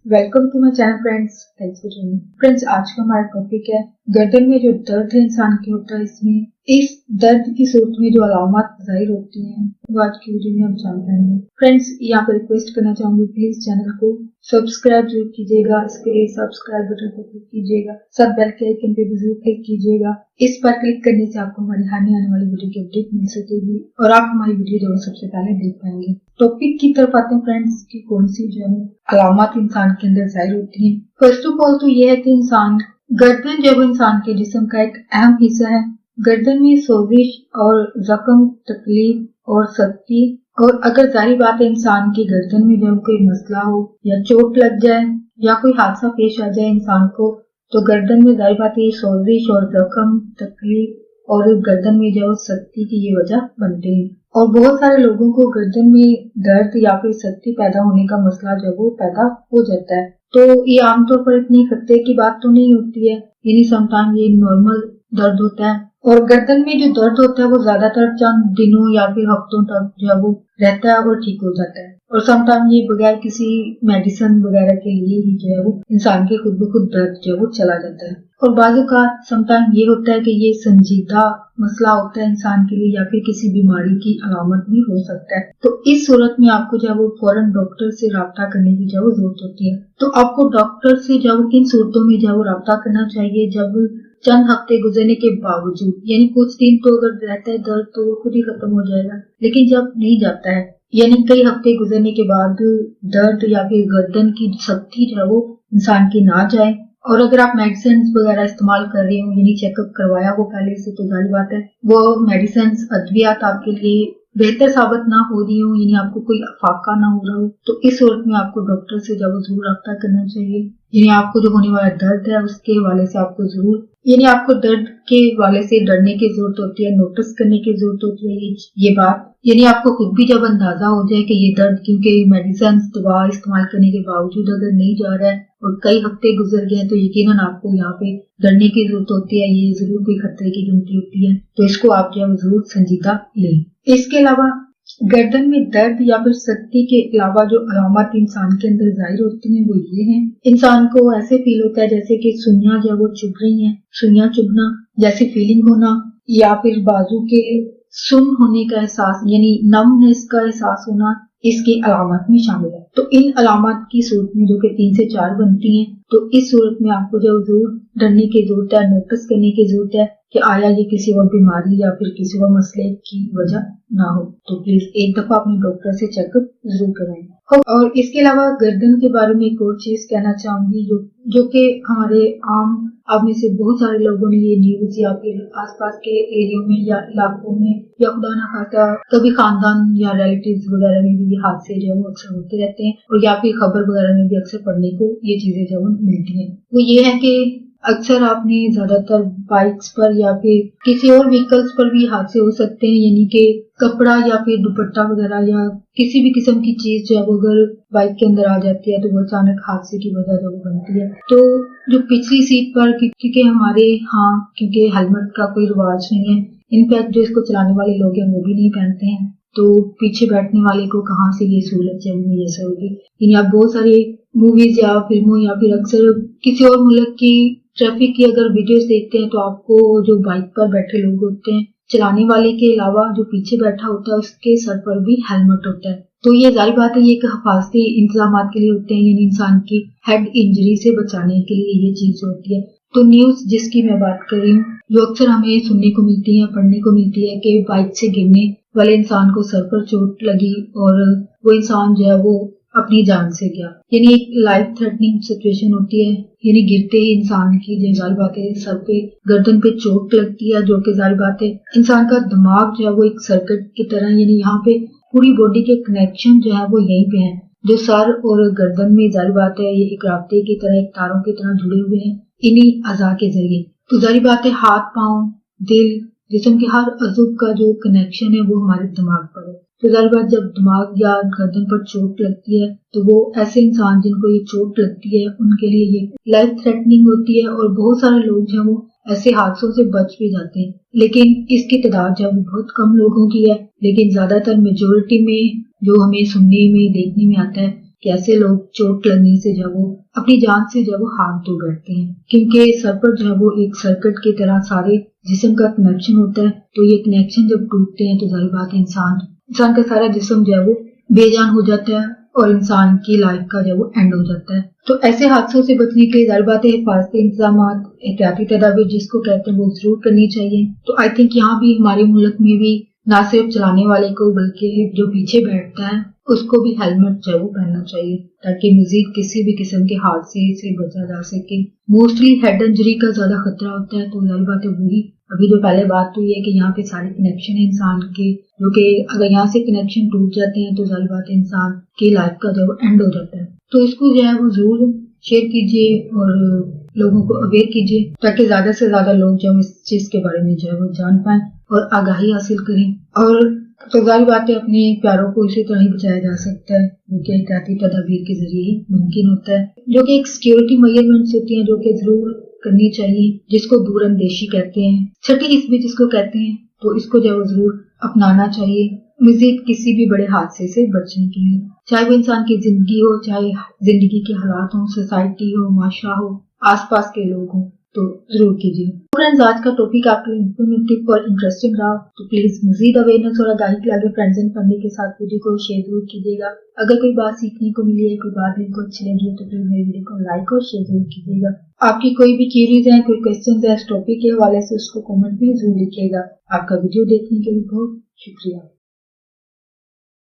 Welcome to my channel friends, thanks for joining. Friends, आज का हमारा टॉपिक है गर्दन में जो दर्द है इंसान के होता है। इसमें इस दर्द की सूरत में जो अलामत जाहिर होती हैं वो आज की वीडियो में हम जान पाएंगे। फ्रेंड्स, यहाँ पर रिक्वेस्ट करना चाहूंगी, प्लीज चैनल को सब्सक्राइब जरूर कीजिएगा। इसके लिए सब्सक्राइब बटन पर क्लिक कीजिएगा, सब बेल के आइकन पे भी जरूर क्लिक कीजिएगा। इस पर क्लिक करने से आपको हमारी आने वाली वीडियो की अपडेट मिल सकेगी और आप हमारी वीडियो जो सबसे पहले देख पाएंगे। टॉपिक की तरफ आते हैं फ्रेंड्स की कौन सी जो है अलामत इंसान के अंदर जाहिर होती हैं। फर्स्ट ऑफ ऑल तो ये है कि इंसान गर्दन जब इंसान के जिस्म का एक अहम हिस्सा है। गर्दन में सोजिश और जख्म, तकलीफ और सख्ती, और अगर जारी बात है इंसान की गर्दन में जब कोई मसला हो या चोट लग जाए या कोई हादसा पेश आ जाए इंसान को, तो गर्दन में जारी बात है सोजिश और जख्म, तकलीफ और गर्दन में जो सख्ती की ये वजह बनते हैं। और बहुत सारे लोगों को गर्दन में दर्द या फिर सख्ती पैदा होने का मसला जब वो पैदा हो जाता है, तो ये आमतौर पर इतनी खतरे की बात तो नहीं होती है, यानी समटाइम ये नॉर्मल दर्द होता है। और गर्दन में जो दर्द होता है वो ज्यादातर चंद दिनों या फिर हफ्तों तक जो है वो रहता है और ठीक हो जाता है। और समटाइम ये बगैर किसी मेडिसिन वगैरह के लिए ही जो है वो इंसान के खुद ब खुद दर्द जो है वो चला जाता है। और बाज़-औक़ात समटाइम ये होता है कि ये संजीदा मसला होता है इंसान के लिए या फिर किसी बीमारी की अलामत भी हो सकता है। तो इस सूरत में आपको जो है वो फौरन डॉक्टर से राब्ता करने की जो जरूरत होती है। तो आपको डॉक्टर से जब किन सूरतों में जो राब्ता करना चाहिए, जब चंद हफ्ते गुजरने के बावजूद, यानी कुछ दिन तो अगर रहता है दर्द तो खुद ही खत्म हो जाएगा, लेकिन जब नहीं जाता है यानी कई हफ्ते गुजरने के बाद दर्द या फिर गर्दन की सख्ती जो है वो इंसान की ना जाए, और अगर आप मेडिसिन वगैरह इस्तेमाल कर रहे हो यानी चेकअप करवाया हो पहले से, तो जाहिर बात है वो मेडिसिन अद्वियात आपके लिए बेहतर साबित ना हो रही हो, यानी आपको कोई फाका ना हो रहा हो, तो इस सूरत में आपको डॉक्टर से जब जरूर रब्ता करना चाहिए। यानी आपको जो होने वाला दर्द है उसके हवाले से आपको जरूर, यानी आपको दर्द के हवाले से डरने की जरूरत होती है, नोटिस करने की जरूरत होती है ये बात, यानी आपको खुद भी जब अंदाजा हो जाए कि ये दर्द क्योंकि मेडिसिन दवा इस्तेमाल करने के बावजूद अगर नहीं जा रहा है और कई हफ्ते गुजर गए, तो यकीनन आपको यहाँ पे डरने की जरूरत होती है, ये जरूर कोई खतरे की घंटी होती है, तो इसको आप जो है जरूर संजीदा लें। इसके अलावा गर्दन में दर्द या फिर सख्ती के अलावा जो अलामत इंसान के अंदर जाहिर होती हैं वो ये हैं। इंसान को ऐसे फील होता है जैसे कि सुइयां जो वो चुभ रही हैं, सुइयां चुभना जैसी फीलिंग होना, या फिर बाजू के सुन होने का एहसास यानी नमनेस का एहसास होना इसकी अलामत में शामिल है। तो इन अलामत की सूरत में जो कि 3 से 4 बनती हैं, तो इस सूरत में आपको जो जरूर डरने की जरूरत है, नोटिस करने की जरूरत है कि आया ये किसी और बीमारी या फिर किसी और मसले की वजह ना हो। तो प्लीज एक दफा अपने डॉक्टर से चेकअप जरूर कराएं। और इसके अलावा गर्दन के बारे में एक और चीज कहना चाहूंगी जो कि हमारे आम आप में से बहुत सारे लोगों ने ये न्यूज या फिर आसपास के एरिया में या इलाकों में या खुदा ना खासा कभी खानदान या रिलेटिव्स वगैरह में भी ये हादसे जो है वो अक्सर होते रहते हैं, और या फिर खबर वगैरह में भी अक्सर पढ़ने को ये चीजें जो मिलती हैं। वो ये है कि अक्सर आपने ज्यादातर बाइक्स पर या फिर किसी और व्हीकल्स पर भी हादसे हो सकते हैं, यानी कि कपड़ा या फिर दुपट्टा वगैरह या किसी भी किस्म की चीज जो है अगर बाइक के अंदर आ जाती है तो वो अचानक हादसे की वजह जो बनती है। तो जो पिछली सीट पर, क्योंकि हमारे यहाँ क्योंकि हेलमेट का कोई रिवाज नहीं है, इनफैक्ट जो इसको चलाने वाले लोग हैं वो भी नहीं पहनते हैं, तो पीछे बैठने वाले को कहाँ से ये सहूलत जो मुयसर होगी। यानी आप बहुत सारे मूवीज या फिल्मों या फिर अक्सर किसी और मुल्क की ट्रैफिक की अगर वीडियोस देखते हैं तो आपको जो बाइक पर बैठे लोग होते हैं, चलाने वाले के अलावा जो पीछे बैठा होता है उसके सर पर भी हेलमेट होता है। तो ये जाहिर बात है ये एक हिफाजती इंतजाम के लिए होते हैं, यानी इंसान की हेड इंजरी से बचाने के लिए ये चीज होती है। तो न्यूज जिसकी मैं बात कर रही हूँ जो अक्सर हमें सुनने को मिलती है, पढ़ने को मिलती है कि बाइक से गिरने वाले इंसान को सर पर चोट लगी और वो इंसान जो है वो अपनी जान से गया, यानी एक लाइफ थ्रेटनिंग सिचुएशन होती है, यानी गिरते ही इंसान की जो जाहिर बात है सर पे गर्दन पे चोट लगती है, जो कि जाहिर बात है इंसान का दिमाग जो है वो एक सर्किट की तरह, यानी यहाँ पे पूरी बॉडी के कनेक्शन जो है वो यहीं पे है, जो सर और गर्दन में जाहिर बात है ये एक राब्ते की तरह, एक तारों की तरह जुड़े हुए हैं इन्हीं अज़ा के जरिए। तो जाहिर बात है हाथ, पाँव, दिल, जिस्म के हर अज़ू का जो कनेक्शन है वो हमारे दिमाग पर है। तो जाहिर बात जब दिमाग या गर्दन पर चोट लगती है तो वो ऐसे इंसान जिनको ये चोट लगती है उनके लिए ये लाइफ थ्रेटनिंग होती है, और बहुत सारे लोग जो वो ऐसे हादसों से बच भी जाते हैं, लेकिन इसकी तादाद जो बहुत कम लोगों की है। लेकिन ज्यादातर मेजोरिटी में जो हमें सुनने में देखने में आता है کہ ایسے لوگ چوٹ لگنے سے جو وہ اپنی جان سے جو وہ ہاتھ دھو بیٹھتے ہیں، کیونکہ سر پر جو وہ ایک سرکٹ کی طرح سارے جسم کا کنیکشن ہوتا ہے، تو یہ کنیکشن جب ٹوٹتے ہیں تو ظاہر بات ہے انسان کا سارا جسم جو ہے وہ بے جان ہو جاتا ہے اور انسان کی لائف کا جو وہ اینڈ ہو جاتا ہے۔ تو ایسے حادثوں سے بچنے کے لیے ظاہر بات ہے حفاظتی انتظامات، احتیاطی تدابیر جس کو کہتے ہیں وہ ضرور کرنی چاہیے۔ تو آئی تھنک یہاں بھی ہمارے ملک میں بھی نہ صرف چلانے والے کو بلکہ جو پیچھے بیٹھتا ہے اس کو بھی ہیلمٹ جو ہے وہ پہننا چاہیے تاکہ مزید کسی بھی قسم کے حادثے سے بچا جا سکے۔ موسٹلی ہیڈ انجری کا زیادہ خطرہ ہوتا ہے، تو ظاہر بات ہے وہی ابھی جو پہلے بات ہوئی ہے کہ یہاں پہ سارے کنیکشن ہیں انسان کے، جو کہ اگر یہاں سے کنیکشن ٹوٹ جاتے ہیں تو ظاہر بات ہے انسان کی لائف کا جو اینڈ ہو جاتا ہے۔ تو اس کو جو ہے وہ ضرور شیئر کیجیے اور لوگوں کو اویئر کیجیے تاکہ زیادہ سے زیادہ لوگ جو اس چیز کے بارے میں جو ہے وہ جان پائیں اور آگاہی حاصل کریں۔ اور تو ظاہر بات ہے اپنے پیاروں کو اسی طرح ہی بچایا جا سکتا ہے جو کہ احتیاطی تدابیر کے ذریعے ہی ممکن ہوتا ہے، جو کہ ایک سیکیورٹی میجرمنٹس ہوتی ہیں جو کہ ضرور کرنی چاہیے، جس کو دور اندیشی کہتے ہیں، چھٹی اس بھی جس کو کہتے ہیں، تو اس کو جو ہے ضرور اپنانا چاہیے مزید کسی بھی بڑے حادثے سے بچنے کے لیے، چاہے وہ انسان کی زندگی ہو، چاہے زندگی کے حالات ہوں، سوسائٹی ہو، معاشرہ ہو، آس پاس کے لوگ ہوں، تو ضرور کیجیے۔ فرینڈز آج کا ٹاپک آپ کے لیے انفارمیٹیو اور انٹرسٹنگ رہا تو پلیز مزید اویئرنیس اور آگاہی کے لیے فرینڈز اینڈ فیملی کے ساتھ ویڈیو کو شیئر ضرور کیجیے گا۔ اگر کوئی بات سیکھنے کو ملی ہے، کوئی بات دل کو اچھی لگی ہے تو پلیز میری ویڈیو کو لائک اور شیئر ضرور کیجیے گا۔ آپ کی کوئی بھی کیریز ہیں، کوئی کوشچنز ہیں اس ٹاپک کے حوالے سے، اس کو کامنٹ میں ضرور لکھیے گا۔ آپ کا ویڈیو دیکھنے کے لیے بہت شکریہ۔